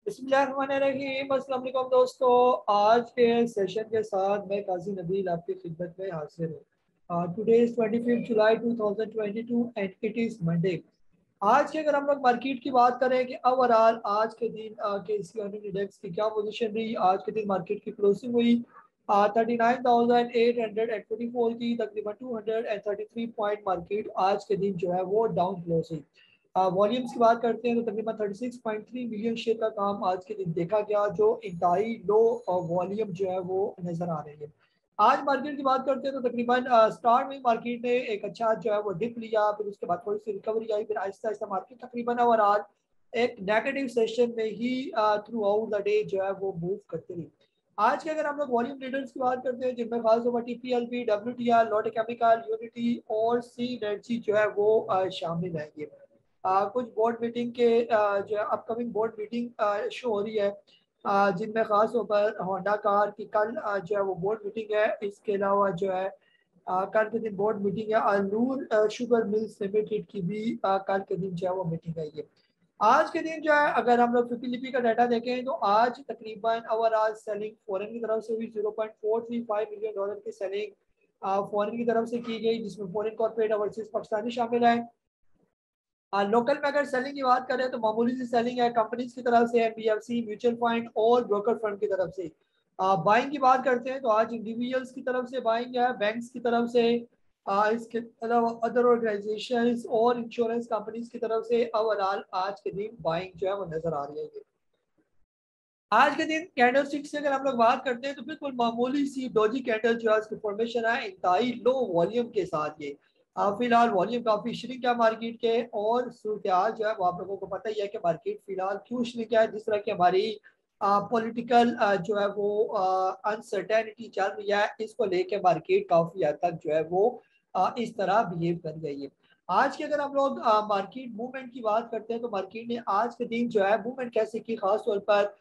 बिस्मिल्लाहिर्रहमानिर्रहीम। अस्सलाम वालेकुम दोस्तों, आज के सेशन के साथ मैं काजी नबील आपकी खिदमत में हाजिर हूँ। Today is 25 July 2022 and it is Monday. आज के अगर हम लोग मार्केट की बात करें कि ओवरऑल आज के दिन के इसी अर्निंग इंडेक्स की क्या पोजीशन रही। आज के दिन मार्केट की क्लोजिंग हुई 39,844 की, तकरीबन 233 पॉइंट मार्केट आज के दिन जो है वो डाउन क्लोज हुई। वॉल्यूम्स की बात करते हैं तो तकरीबन 36.3 मिलियन शेयर का काम आज के दिन देखा गया, जो इंतहाई लो वॉल्यूम जो है वो नजर आ रही है। आज मार्केट की बात करते हैं तो तकरीबन स्टार्ट में मार्केट ने एक अच्छा जो है वो डिप लिया, फिर उसके बाद थोड़ी सी रिकवरी आई, फिर आहिस्ता आहिस्ता मार्केट तकरीबन ओवरऑल एक नेगेटिव सेशन में ही थ्रू आउट द डे जो है वो मूव करते रही। आज के अगर हम लोग वॉल्यूम लीडर्स की बात करते हैं जिनमें खास तौर पर टीपीएलपी, डब्ल्यूटीआर, लोटे केमिकल, यूनिटी और सी एनर्जी जो है वो शामिल है। ये कुछ बोर्ड मीटिंग के जो है अपकमिंग बोर्ड मीटिंग शो हो रही है, जिनमें खास तौर पर होंडा कार की कल जो है वो बोर्ड मीटिंग है। इसके अलावा जो है कल के दिन बोर्ड मीटिंग है अनूर शुगर मिल्स लिमिटेड की भी कल के दिन जो है वो मीटिंग है। ये आज के दिन जो है अगर हम लोग 50 का डाटा देखें तो आज तकरीबन ओवरऑल सेलिंग फॉरेन की तरफ से हुई। 0.435 मिलियन डॉलर की सेलिंग फॉरेन की तरफ से की गई, जिसमें फॉरेन कॉर्पोरेट ओवरसीज पाकिस्तानी शामिल है। लोकल में अगर सेलिंग की बात करें तो मामूली सी सेलिंग है कंपनीज की तरफ से, एनबीएफसी, म्यूचुअल फंड और ब्रोकर फंड की तरफ से। बाइंग की बात करते हैं तो आज इंडिविजुअल्स की तरफ से बाइंग है, बैंक्स की तरफ से, इसके अलावा अदर ऑर्गेनाइजेशंस और इंश्योरेंस कंपनीज की तरफ से ओवरऑल आज के दिन बाइंग जो है वो नजर आ रही है। आज के दिन कैंडल स्टिक से अगर हम लोग बात करते हैं तो बिल्कुल मामूली सी डोजी कैंडल जो है उसकी फॉर्मेशन है इंतहाई लो वॉल्यूम के साथ। ये फिलहाल वॉल्यूम काफी श्रिंक है मार्केट के, और सूरत हाल जो है वो आप लोगों को पता ही है कि मार्केट फिलहाल क्यों श्रिंक है। जिस तरह की हमारी पॉलिटिकल जो है वो अनसर्टेनिटी चल रही है, इसको लेके मार्केट काफी हद तक जो है वो इस तरह बिहेव कर गई है। आज के अगर हम लोग मार्केट मूवमेंट की बात करते हैं तो मार्केट ने आज के दिन जो है मूवमेंट कैसे की, खास तौर पर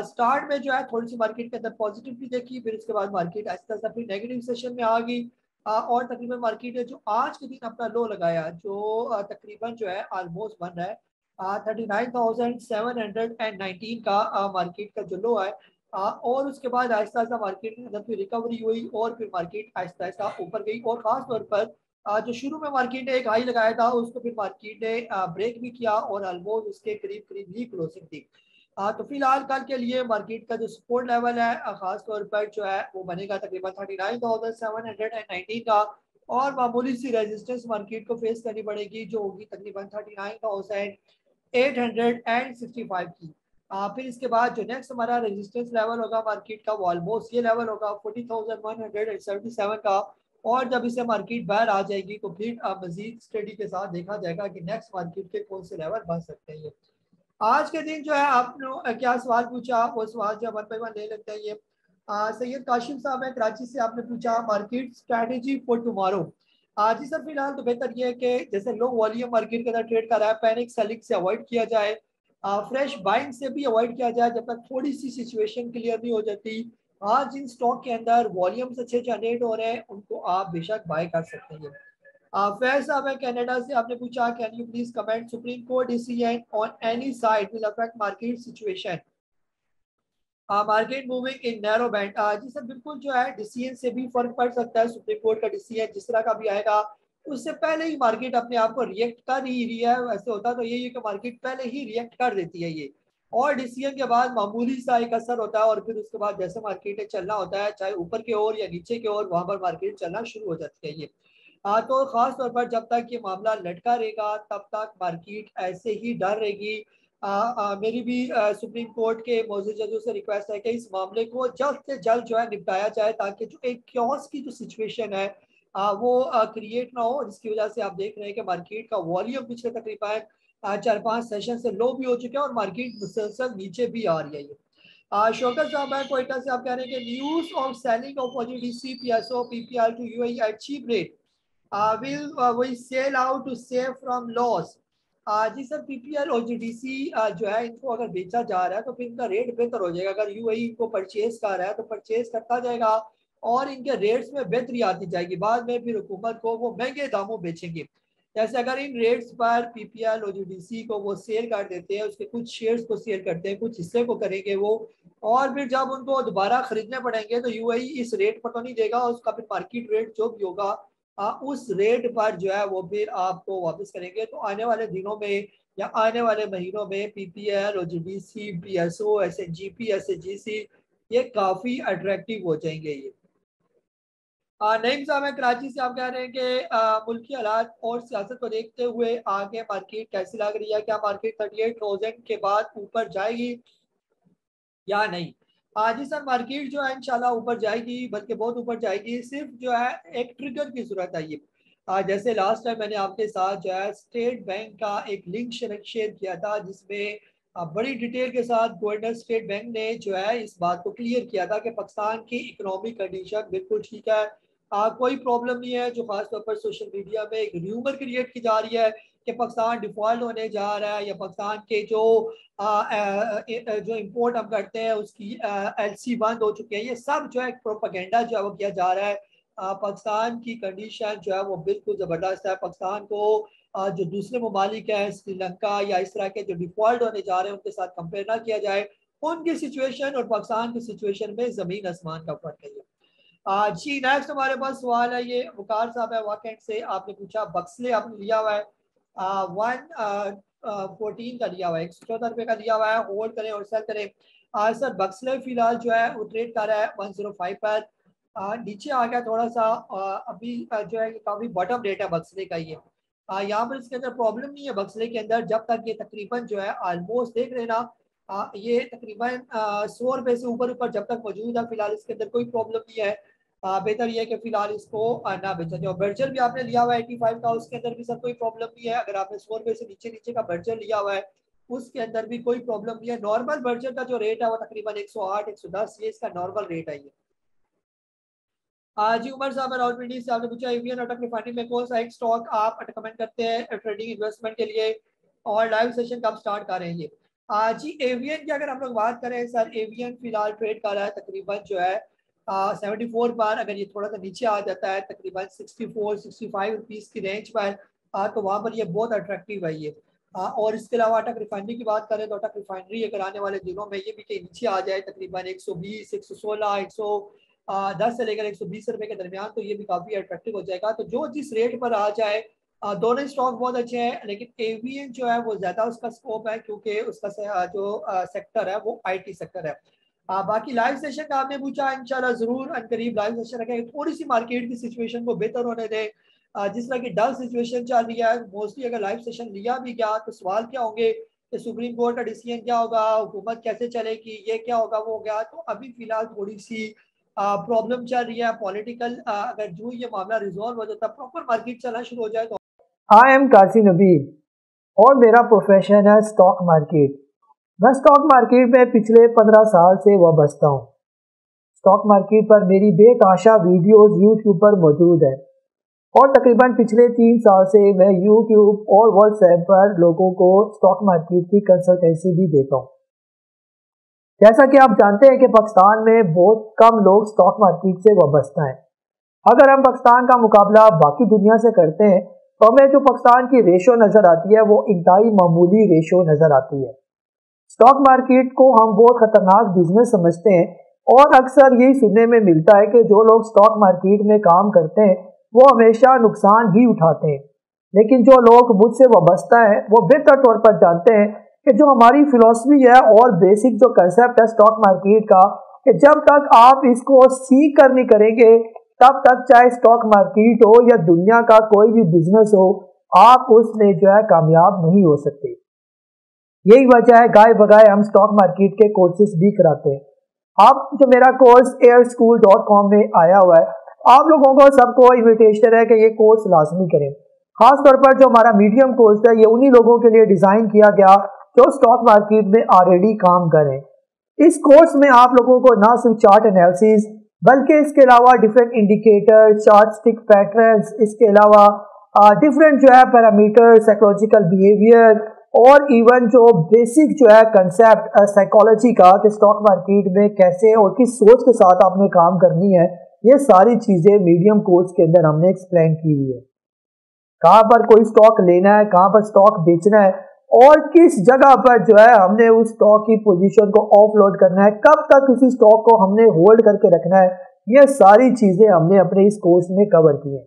स्टार्ट में जो है थोड़ी सी मार्केट के अंदर पॉजिटिविटी देखी, फिर उसके बाद मार्केट आहिस्ता आहिस्ता फिर नेगेटिव सेशन में आ गई। और तकरीबन मार्केट ने जो आज के दिन अपना लो लगाया, जो तकरीबन जो है ऑलमोस्ट बन रहा है 39,719 का मार्केट का जो लो है। और उसके बाद आहिस्ता आहिस्ता मार्केट के अंदर फिर रिकवरी हुई और फिर मार्केट आहिस्ता आहिस्ता ऊपर गई, और खास तौर पर जो शुरू में मार्केट ने एक हाई लगाया था उसको फिर मार्केट ने ब्रेक भी किया और ऑलमोस्ट उसके करीब करीब ही क्लोजिंग थी। तो फिलहाल कल के लिए मार्केट का जो सपोर्ट लेवल है खास तौर पर जो है वो बनेगा तकरीबन 39,719 का, और मामूली सी रेजिस्टेंस मार्केट को फेस करनी पड़ेगी जो होगी तकरीबन 39,865 की। फिर इसके बाद जो नेक्स्ट हमारा रेजिस्टेंस लेवल होगा मार्केट का वो ऑलमोस्ट ये लेवल होगा 40,177 का। और जब इसे मार्केट बाहर आ जाएगी तो फिर मजीद स्टडी के साथ देखा जाएगा कि नेक्स्ट मार्केट के कौन से लेवल बन सकते हैं। आज के दिन जो है आपने क्या सवाल पूछा, वो सवाल जो वन बाई वन ले लेते हैं। ये सैयद काशिम साहब है कराची से, आपने पूछा मार्केट स्ट्रेटेजी फॉर टुमारो। जी सर, फिलहाल तो बेहतर ये है कि जैसे लो वॉल्यूम मार्केट के अंदर ट्रेड कर रहा है, पैनिक सेलिंग से अवॉइड किया जाए, फ्रेश बाइंग से भी अवॉइड किया जाए जब तक थोड़ी सी सिचुएशन क्लियर नहीं हो जाती। हाँ, जिन स्टॉक के अंदर वॉल्यूम्स अच्छे जनरेट हो रहे हैं उनको आप बेशक बाय कर सकते हैं। फैज साहब है कनाडा से, आपने पूछा can you please comment Supreme Court decision on any side will affect market situation, market moving in narrow band. जी सर, बिल्कुल जो है डिसीजन से भी फर्क पड़ सकता है। सुप्रीम कोर्ट का डिसीजन जिस तरह का भी आएगा उससे पहले ही मार्केट अपने आप को रिएक्ट कर ही रही है। वैसे होता तो यही है कि मार्केट पहले ही रिएक्ट कर देती है ये, और डिसीजन के बाद मामूली सा एक असर होता है, और फिर उसके बाद जैसे मार्केट चलना होता है चाहे ऊपर की ओर या नीचे की ओर, वहां पर मार्केट चलना शुरू हो जाती है ये। तो खास तौर पर जब तक ये मामला लटका रहेगा तब तक मार्केट ऐसे ही डर रहेगी। मेरी भी सुप्रीम कोर्ट के मौजूद जजों से रिक्वेस्ट है कि इस मामले को जल्द से जल्द जो है निपटाया जाए, ताकि जो एक क्योस की जो सिचुएशन है वो क्रिएट ना हो, जिसकी वजह से आप देख रहे हैं कि मार्केट का वॉल्यूम पिछले तकरीबन 4-5 सेशन से लो भी हो चुका है और मार्केट मुसलसल नीचे भी आ रही है ये। शौकत साहब है कोयटा से, आप कह रहे हैं कि news of selling of OGDC PSO PPR to UAE at cheap rate will we sell out to save from loss। जी सर, पीपीएल और जीडीसी जो है इनको अगर बेचा जा रहा है तो फिर इनका रेट बेहतर हो जाएगा। अगर यूएई इनको परचेज कर रहा है तो परचेज करता जाएगा और इनके रेट्स में बेहतरी आती जाएगी, बाद में फिर हुकूमत को वो महंगे दामों बेचेंगे। जैसे अगर इन रेट्स पर पीपीएल ओजीडीसी को वो सेल कर देते हैं, उसके कुछ शेयर्स को सेल करते हैं, कुछ हिस्से को करेंगे वो, और फिर जब उनको दोबारा खरीदने पड़ेंगे तो यूएई इस रेट पर तो नहीं देगा, उसका फिर मार्केट रेट जो भी होगा उस रेट पर जो है वो फिर आपको वापस करेंगे। तो आने वाले दिनों में या आने वाले महीनों में पीपीएल ओजीडीसी बीएसओ एसएनजीपी एसएजीसी ये काफी अट्रैक्टिव हो जाएंगे। ये नईम साहब है कराची से, आप कह रहे हैं कि मुल्की हालात और सियासत को देखते हुए आगे मार्केट कैसी लग रही है, क्या मार्केट 38,000 के बाद ऊपर जाएगी या नहीं? जी सर, मार्केट जो है इंशाल्लाह ऊपर जाएगी, बल्कि बहुत ऊपर जाएगी। सिर्फ जो है एक ट्रिगर की जरूरत है। ये जैसे लास्ट टाइम मैंने आपके साथ जो है स्टेट बैंक का एक लिंक शेयर किया था, जिसमें बड़ी डिटेल के साथ गवर्नर स्टेट बैंक ने जो है इस बात को क्लियर किया था कि पाकिस्तान की इकोनॉमिक कंडीशन बिल्कुल ठीक है, कोई प्रॉब्लम नहीं है। जो खासतौर पर सोशल मीडिया में एक र्यूमर क्रिएट की जा रही है कि पाकिस्तान डिफॉल्ट होने जा रहा है, या पाकिस्तान के जो इंपोर्ट हम करते हैं उसकी एलसी बंद हो चुके हैं, ये सब जो है प्रोपेगेंडा जो है वो किया जा रहा है। पाकिस्तान की कंडीशन जो है वो बिल्कुल ज़बरदस्त है। पाकिस्तान को जो दूसरे ममालिक हैं श्रीलंका या इस तरह के जो डिफॉल्ट होने जा रहे हैं उनके साथ कंपेयर ना किया जाए। उनकी सिचुएशन और पाकिस्तान की सिचुएशन में ज़मीन आसमान का फर्क है। जी नेक्स्ट हमारे पास सवाल है, ये वकार साहब है वाकई से, आपने पूछा बक्सले आपने लिया हुआ है 114 का लिया हुआ है, 174 का लिया हुआ है, होल्ड करें और सेल करें। सर बक्सले फिलहाल जो है वो ट्रेड कर रहा है 105 पर, नीचे आ गया थोड़ा सा, अभी जो है काफी बॉटम रेट है बक्सले का ये। यहाँ पर इसके अंदर प्रॉब्लम नहीं है बक्सले के अंदर, जब तक ये तकरीबन जो है ऑलमोस्ट देख लेना ये तकरीबन 100 रुपए से ऊपर ऊपर जब तक मौजूद है, फिलहाल इसके अंदर कोई प्रॉब्लम नहीं है। बेहतर यह है कि फिलहाल इसको ना बेचा जाए। बर्जर भी आपने लिया हुआ है 85 का, उसके अंदर भी सर कोई प्रॉब्लम नहीं है। अगर आपने 100 रुपए से नीचे नीचे का बर्जर लिया हुआ है उसके अंदर भी कोई प्रॉब्लम नहीं है। नॉर्मल बर्जर का जो रेट है वो तकरीबन 108 110 ये इसका नॉर्मल रेट है। ये जी उमर साहब रावलपिंडी से आपने पूछा एवियन अटक रिफाइनरी में कौन सा एक स्टॉक आप रिकमेंड करते हैं ट्रेडिंग इन्वेस्टमेंट के लिए, और लाइव सेशन कब स्टार्ट कर रहे हैं? ये जी एवियन की अगर हम लोग बात करें सर, एवियन फिलहाल ट्रेड कर रहा है तकरीबन जो है 74 पर, अगर ये थोड़ा सा नीचे आ जाता है तकरीबन 64-65 रुपीज़ की रेंज पर, तो वहाँ पर ये बहुत अट्रैक्टिव है ये। और इसके अलावा अटक रिफाइनरी की बात करें तो अटक रिफाइनरी अगर आने वाले दिनों में ये भी कहीं नीचे आ जाए तकरीबन 120 116 110 से लेकर 120 रुपए के दरमियान, तो ये भी काफी अट्रैक्टिव हो जाएगा। तो जो जिस रेट पर आ जाए, दोनों स्टॉक बहुत अच्छे हैं, लेकिन एवीएन जो है वो ज्यादा उसका स्कोप है क्योंकि उसका जो सेक्टर है वो आईटी सेक्टर है। बाकी लाइव सेशन का आपने पूछा, इंशाल्लाह जरूर अनकरीब लाइव सेशन रखेंगे। थोड़ी सी मार्केट की सिचुएशन को बेहतर होने दें, जिस तरह की डल सिचुएशन चल रही है मोस्टली अगर लाइव सेशन लिया भी गया तो सवाल क्या होंगे कि सुप्रीम कोर्ट का डिसीजन क्या होगा, हुकूमत कैसे चलेगी, ये क्या होगा वो गया। तो अभी फिलहाल थोड़ी सी प्रॉब्लम चल रही है पॉलिटिकल, अगर जो ये मामला रिजॉल्व हो जाता प्रॉपर मार्केट चलना शुरू हो जाए तो। आई एम काजी नबील और मेरा प्रोफेशन है स्टॉक मार्केट। मैं स्टॉक मार्केट में पिछले 15 साल से वाबस्ता हूँ। स्टॉक मार्केट पर मेरी बेतहाशा वीडियोस यूट्यूब पर मौजूद है और तकरीबन पिछले 3 साल से मैं यूट्यूब और व्हाट्सएप पर लोगों को स्टॉक मार्केट की कंसल्टेंसी भी देता हूँ। जैसा कि आप जानते हैं कि पाकिस्तान में बहुत कम लोग स्टॉक मार्केट से वाबस्ता हैं। अगर हम पाकिस्तान का मुकाबला बाकी दुनिया से करते हैं तो हमें जो पाकिस्तान की रेशो नजर आती है वो इंतहाई मामूली रेशो नजर आती है। स्टॉक मार्केट को हम बहुत खतरनाक बिजनेस समझते हैं और अक्सर यही सुनने में मिलता है कि जो लोग स्टॉक मार्केट में काम करते हैं वो हमेशा नुकसान ही उठाते हैं। लेकिन जो लोग मुझसे वाबस्ता है वो बेहतर तौर पर जानते हैं कि जो हमारी फिलॉसफी है और बेसिक जो कंसेप्ट है स्टॉक मार्केट का, कि जब तक आप इसको सीख कर नहीं करेंगे तब तक चाहे स्टॉक मार्केट हो या दुनिया का कोई भी बिजनेस हो आप उसमें जो है कामयाब नहीं हो सकते। यही वजह है गाय बगाए हम स्टॉक मार्केट के कोर्सेज भी कराते हैं। आप जो मेरा कोर्स airschool.com में आया हुआ है, आप लोगों को सबको इन्विटेशन है कि ये कोर्स लाजमी करें। खासतौर पर जो हमारा मीडियम कोर्स है ये उन्हीं लोगों के लिए डिजाइन किया गया जो स्टॉक मार्केट में ऑलरेडी काम करें। इस कोर्स में आप लोगों को ना सिर्फ चार्ट एनालिसिस बल्कि इसके अलावा different indicator, chart stick patterns, इसके अलावा डिफरेंट जो है पैरामीटर, साइकोलॉजिकल बिहेवियर और इवन जो बेसिक जो है कंसेप्ट साइकोलॉजी का कि स्टॉक मार्केट में कैसे और किस सोच के साथ आपने काम करनी है, ये सारी चीजें मीडियम कोर्स के अंदर हमने एक्सप्लेन की हुई है। कहाँ पर कोई स्टॉक लेना है, कहाँ पर स्टॉक बेचना है, और किस जगह पर जो है हमने उस स्टॉक की पोजीशन को ऑफलोड करना है, कब तक किसी स्टॉक को हमने होल्ड करके रखना है, ये सारी चीजें हमने अपने इस कोर्स में कवर की है।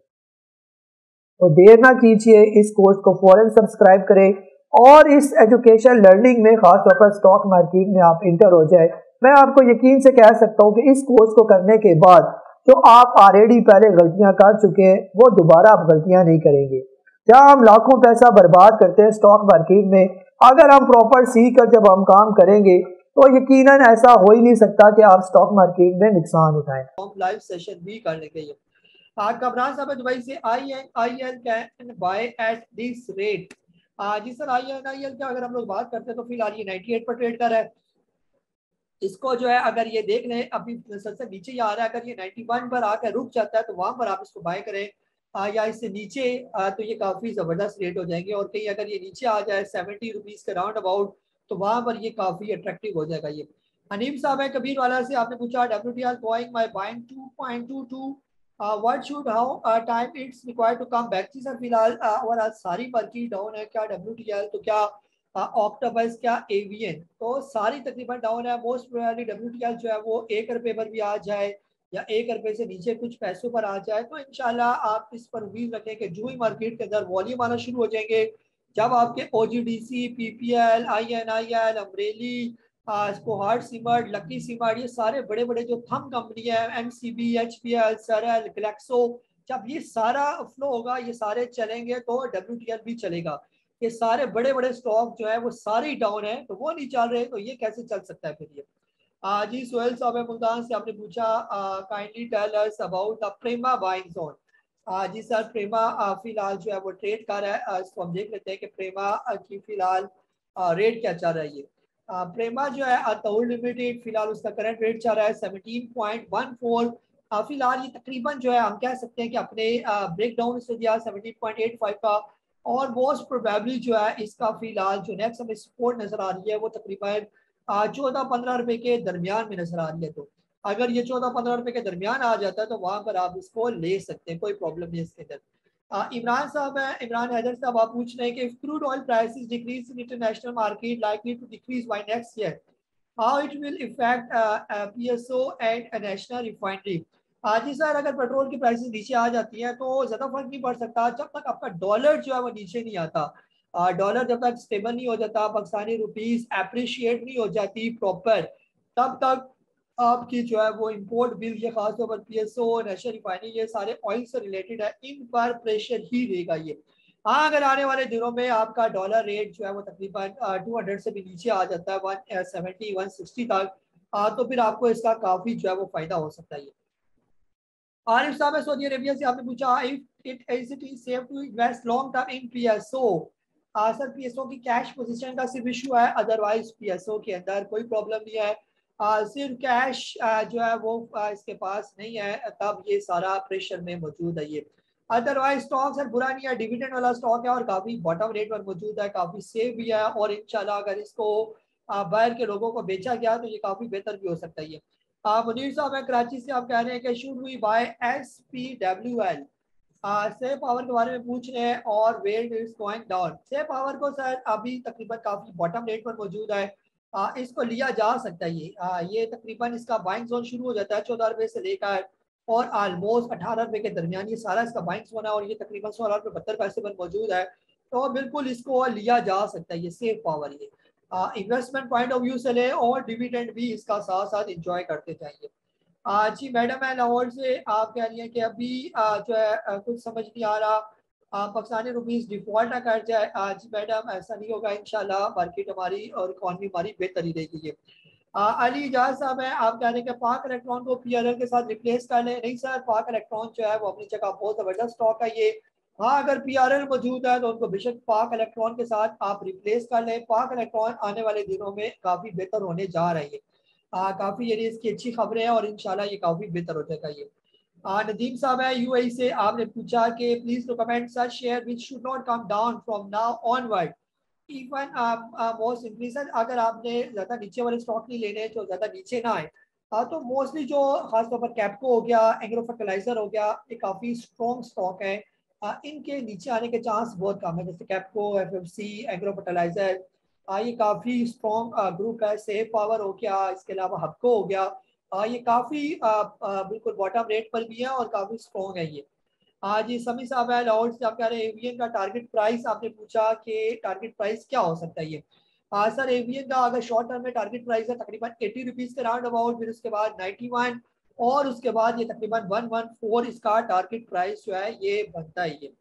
तो देर ना कीजिए, इस कोर्स को फौरन सब्सक्राइब करें और इस एजुकेशन लर्निंग में खासतौर पर स्टॉक मार्केट में आप इंटर हो जाए। मैं आपको यकीन से कह सकता हूं कि इस कोर्स को करने के बाद जो आप ऑलरेडी पहले गलतियां कर चुके हैं वो दोबारा आप गलतियां नहीं करेंगे। जहां हम लाखों पैसा बर्बाद करते हैं स्टॉक मार्केट में, अगर हम प्रॉपर सीख कर जब हम काम करेंगे तो यकीनन ऐसा हो ही नहीं सकता कि आप स्टॉक मार्केट में नुकसान उठाएं। लाइव सेशन भी करने के लिए कमरान साहब दुबई से INIL can buy at this rate. जी सर, INIL का अगर हम लोग बात करते हैं तो फिलहाल ये 98 पर ट्रेड कर रहा है। इसको जो है अगर ये देख लें अभी सबसे नीचे ही आ रहा है, अगर ये 91 पर आकर रुक जाता है तो वहां पर आप इसको बाय करें, या इससे नीचे तो ये काफी जबरदस्त रेट हो जाएंगे, और कहीं अगर ये नीचे आ जाए 70 रुपीज के राउंड अबाउट तो वहां पर ये काफी अट्रैक्टिव हो जाएगा। ये हनीम साहब है कबीर वाला से, आपने पूछा WTI going my buying 2.22 what should how time it's required to come back. जी सर फिलहाल और आज सारी मार्केट डाउन है, क्या WTI तो क्या ऑक्टोपस क्या एवियन तो सारी तकरीबन डाउन है। मोस्ट प्रोबेबली WTI जो है वो 1 रुपए पर भी आ जाए या 1 रुपए से नीचे कुछ पैसों पर आ जाए तो इंशाल्लाह आप इस पर उम्मीद रखें कि जो ही मार्केट के अंदर वॉल्यूम आना शुरू हो जाएंगे, जब आपके OGDC, PPL, INIL, अमरेली, स्पोहार्ट सीमर्ट, लकी सीमर्ट, ये सारे बड़े बड़े जो थम कंपनी है, MCB, HPL, सरल, ग्लैक्सो, जब ये सारा फ्लो होगा, ये सारे चलेंगे तो WTI भी चलेगा। ये सारे बड़े बड़े स्टॉक जो है वो सारे डाउन है, तो वो नहीं चल रहे तो ये कैसे चल सकता है फिर ये। जी सोहेल साहब मुल्तान से, आपने पूछा kindly tell us about the Prema buying zone. जी सर, प्रेमा फिलहाल जो है वो ट्रेड कर रहा है, इसको हम देख लेते हैं कि प्रेमा की फिलहाल रेट क्या चल रहा है। ये प्रेमा जो है तहुल लिमिटेड फिलहाल उसका करंट रेट चल रहा है 17.14। फिलहाल ये तकरीबन जो है हम कह सकते हैं कि अपने ब्रेक डाउन से दिया 17.85 का, और मोस्ट प्रोबेबली जो है इसका फिलहाल जो नेक्स्ट हमें सपोर्ट नजर आ रही है वो तकरीबन 14-15 रुपए के दरमियान में नजर आ रही है। तो अगर ये 14-15 रुपए के दरमियान आ जाता है तो वहां पर आप इसको ले सकते हैं, कोई प्रॉब्लम नहीं इसके अंदर। इमरान साहब है, इमरान हैदर साहब, आप पूछ रहे हैं कि crude oil prices decrease in international market likely to decrease by next year, how it will effect PSO and national refinery. जी सर, अगर पेट्रोल की प्राइसेस नीचे आ जाती हैं तो ज्यादा फर्क नहीं पड़ सकता जब तक आपका डॉलर जो है वो नीचे नहीं आता। डॉलर जब तक स्टेबल नहीं हो जाता, पाकिस्तानी रुपीस एप्रिशिएट नहीं हो जाती प्रॉपर, तब तक आपकी जो है वो इंपोर्ट बिल, ये खासतौर पर PSO, नेशनल रिफाइनरी, ये सारे ऑयल से रिलेटेड है, इन पर प्रेशर ही रहेगा ये। हाँ, अगर आने वाले दिनों में आपका डॉलर रेट जो है वो तकरीबन 200 से भी नीचे आ जाता है 170-160 तक, तो फिर आपको इसका काफी जो है वो फायदा हो सकता है। आरिफ साहब है सऊदी अरेबिया से, आपने पूछा if it is safe to invest long term in PSO। Sir PSO की कैश पोजीशन का सिर्फ इशू है, अदरवाइज PSO के अंदर कोई प्रॉब्लम नहीं है। सिर्फ कैश जो है वो इसके पास नहीं है, तब ये सारा प्रेशर में मौजूद है ये। अदरवाइज स्टॉक सर बुरा नहीं है, डिविडेंड वाला स्टॉक है और काफी बॉटम रेट पर मौजूद है, काफी सेफ भी है, और इंशाल्लाह अगर इसको बाहर के लोगों को बेचा गया तो ये काफी बेहतर भी हो सकता है ये। मुनीर साहब है कराची से, आप कह रहे हैं कि शुड वी बाय SPWL। से पावर के बारे में पूछ रहे हैं और वेट इज गोइंग डाउन। से पावर को सर अभी तकरीबन काफी बॉटम रेट पर मौजूद है, इसको लिया जा सकता है ये तकरीबन इसका बाइंग जोन शुरू हो जाता है 14 रुपए से लेकर और ऑलमोस्ट 18 रुपए के दरमियान ये सारा इसका बाइंग जोन है, और ये तकरीबन 16 रुपए 72 पैसे पर मौजूद है, तो बिल्कुल इसको लिया जा सकता है ये सेफ पावर। ये इन्वेस्टमेंट पॉइंट ऑफ व्यू से ले और डिविडेंड भी इसका साथ साथ इंजॉय करते जाएंगे। जी मैडम है लाहौर से, आप कह रही हैं कि अभी जो है कुछ समझ नहीं आ रहा, पाकिस्तानी रुपीस डिफॉल्ट ना कर जाए। जी मैडम, ऐसा नहीं होगा, इंशाल्लाह मार्केट हमारी और इकॉनमी हमारी बेहतरी रहेगी ये। अली इजाज साहब है, आप कह रहे हैं कि पाक इलेक्ट्रॉन को PRL के साथ रिप्लेस कर लें। नहीं सर, पाक इलेक्ट्रॉन जो है वो अपनी जगह बहुत जबरदस्त स्टॉक है ये। हाँ, अगर PRL मौजूद है तो उनको बेशक पाक इलेक्ट्रॉन के साथ आप रिप्लेस कर लें। पाक इलेक्ट्रॉन आने वाले दिनों में काफी बेहतर होने जा रही है, काफी ये इसकी अच्छी खबरें हैं और इंशाल्लाह ये काफी बेहतर हो जाएगा ये। नदीम साहब है UAE से, आपने पूछा कि please recommend such share which should not come down from now onward even most simply sir, अगर आपने ज्यादा नीचे वाले स्टॉक नहीं लेने जो ज्यादा नीचे ना आए, तो मोस्टली जो खासतौर पर कैप्को हो गया, एग्रो फर्टिलाइजर हो गया, ये काफी स्ट्रॉन्ग स्टॉक है, इनके नीचे आने के चांस बहुत कम है, जैसे कैपको, एफएफसी, एग्रो फर्टिलाइजर, ये काफ़ी स्ट्रॉन्ग ग्रुप है। सेफ पावर हो गया, इसके अलावा हबको हो गया, ये काफ़ी बिल्कुल बॉटम रेट पर भी है और काफ़ी स्ट्रॉन्ग है ये। आज ये समी साहब है लाहौर से, आप कह रहे हैं एवीएन का टारगेट प्राइस, आपने पूछा कि टारगेट प्राइस क्या हो सकता है ये। सर एवीएन का अगर शॉर्ट टर्म में टारगेट प्राइस है तकरीबन 80 रुपीज़ के राउंड अबाउट, फिर उसके बाद 91, और उसके बाद ये तकरीबन 114 इसका टारगेट प्राइस जो है ये बनता है ये।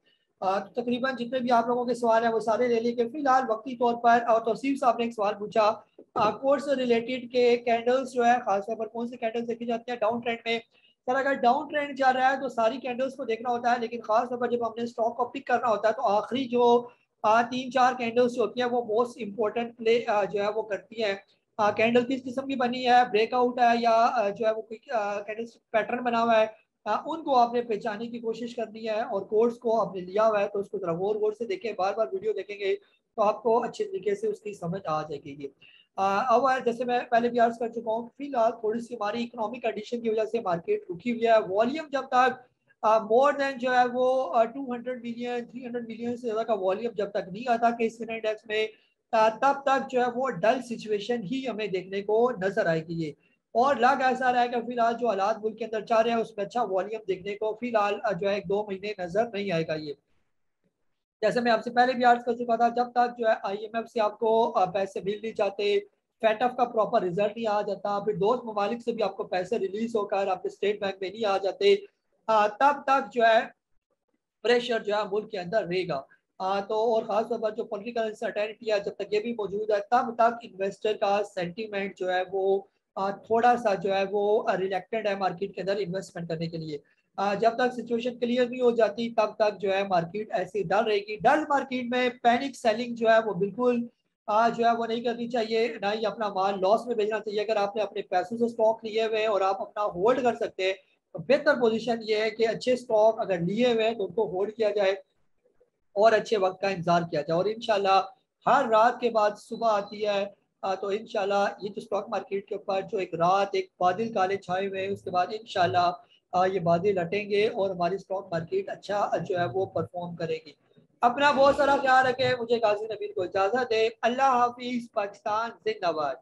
तो तकरीबन जितने भी आप लोगों के सवाल हैं वो सारे ले लेके फिलहाल वक्ती तौर पर, और तौसीफ साहब ने एक सवाल पूछा कोर्स से रिलेटेड के कैंडल्स जो है खासतौर पर कौन से कैंडल्स देखी जाती हैं डाउन ट्रेंड में। सर अगर डाउन ट्रेंड चल रहा है तो सारी कैंडल्स को देखना होता है, लेकिन खास तौर पर जब हमने स्टॉक को पिक करना होता है तो आखिरी जो 3-4 कैंडल्स जो होती हैं वो मोस्ट इंपॉर्टेंट प्ले जो है वो करती हैं। कैंडल किस किस्म की बनी है, ब्रेकआउट है या जो है वो कोई कैंडल पैटर्न बना हुआ है, उनको आपने पहचानने की कोशिश करनी है। और कोर्स को आपने लिया हुआ है तो उसको जरा गौर गौर से देखें, बार बार वीडियो देखेंगे तो आपको अच्छे तरीके से उसकी समझ आ जाएगी। अब जैसे मैं पहले भी अर्ज कर चुका हूँ, फिलहाल थोड़ी सी हमारी इकोनॉमिक कंडीशन की वजह से मार्केट रुकी हुई है। वॉल्यूम जब तक मोर देन जो है वो 200 मिलियन 300 मिलियन से ज्यादा का वॉल्यूम जब तक नहीं आता केस इंडेक्स में, तब तक जो है वो डल सिचुएशन ही हमें देखने को नजर आएगी ये। और लग ऐसा रहा है कि फिलहाल जो हालात मुल्क के अंदर चल रहे हैं उसमें अच्छा वॉल्यूम देखने को फिलहाल जो है 2 महीने नजर नहीं आएगा ये। जैसे मैं आपसे पहले भी अर्ज कर चुका था, जब तक जो है आईएमएफ से आपको पैसे मिल नहीं जाते, फैटफ का प्रॉपर रिजल्ट नहीं आ जाता, फिर दोस्त ममालिक से भी आपको पैसे रिलीज होकर आपके स्टेट बैंक में नहीं आ जाते, तब तक जो है प्रेशर जो है मुल्क के अंदर रहेगा। तो और खास तौर पर जो पॉलिटिकल अनसर्टेनिटी है जब तक ये भी मौजूद है तब तक इन्वेस्टर का सेंटीमेंट जो है वो थोड़ा सा जो है वो रिलेक्टेड है मार्केट के अंदर इन्वेस्टमेंट करने के लिए। जब तक सिचुएशन क्लियर नहीं हो जाती तब तक जो है मार्केट ऐसी डल रहेगी। डल मार्केट में पैनिक सेलिंग जो है वो बिल्कुल जो है वो नहीं करनी चाहिए, ना ही अपना माल लॉस में भेजना चाहिए। अगर आपने अपने पैसों से स्टॉक लिए हुए हैं और आप अपना होल्ड कर सकते हैं तो बेहतर पोजीशन ये है कि अच्छे स्टॉक अगर लिए हुए हैं तो उनको होल्ड किया जाए और अच्छे वक्त का इंतजार किया जाए। और इंशाल्लाह हर रात के बाद सुबह आती है, तो इंशाल्लाह ये जो स्टॉक मार्केट के ऊपर जो एक रात एक बादल काले छाए हुए हैं उसके बाद इंशाल्लाह ये बादल हटेंगे और हमारी स्टॉक मार्केट अच्छा जो है वो परफॉर्म करेगी। अपना बहुत सारा ख्याल रखें। मुझे गाजी नबील को इजाजत है। अल्लाह हाफिज। पाकिस्तान जिंदाबाद।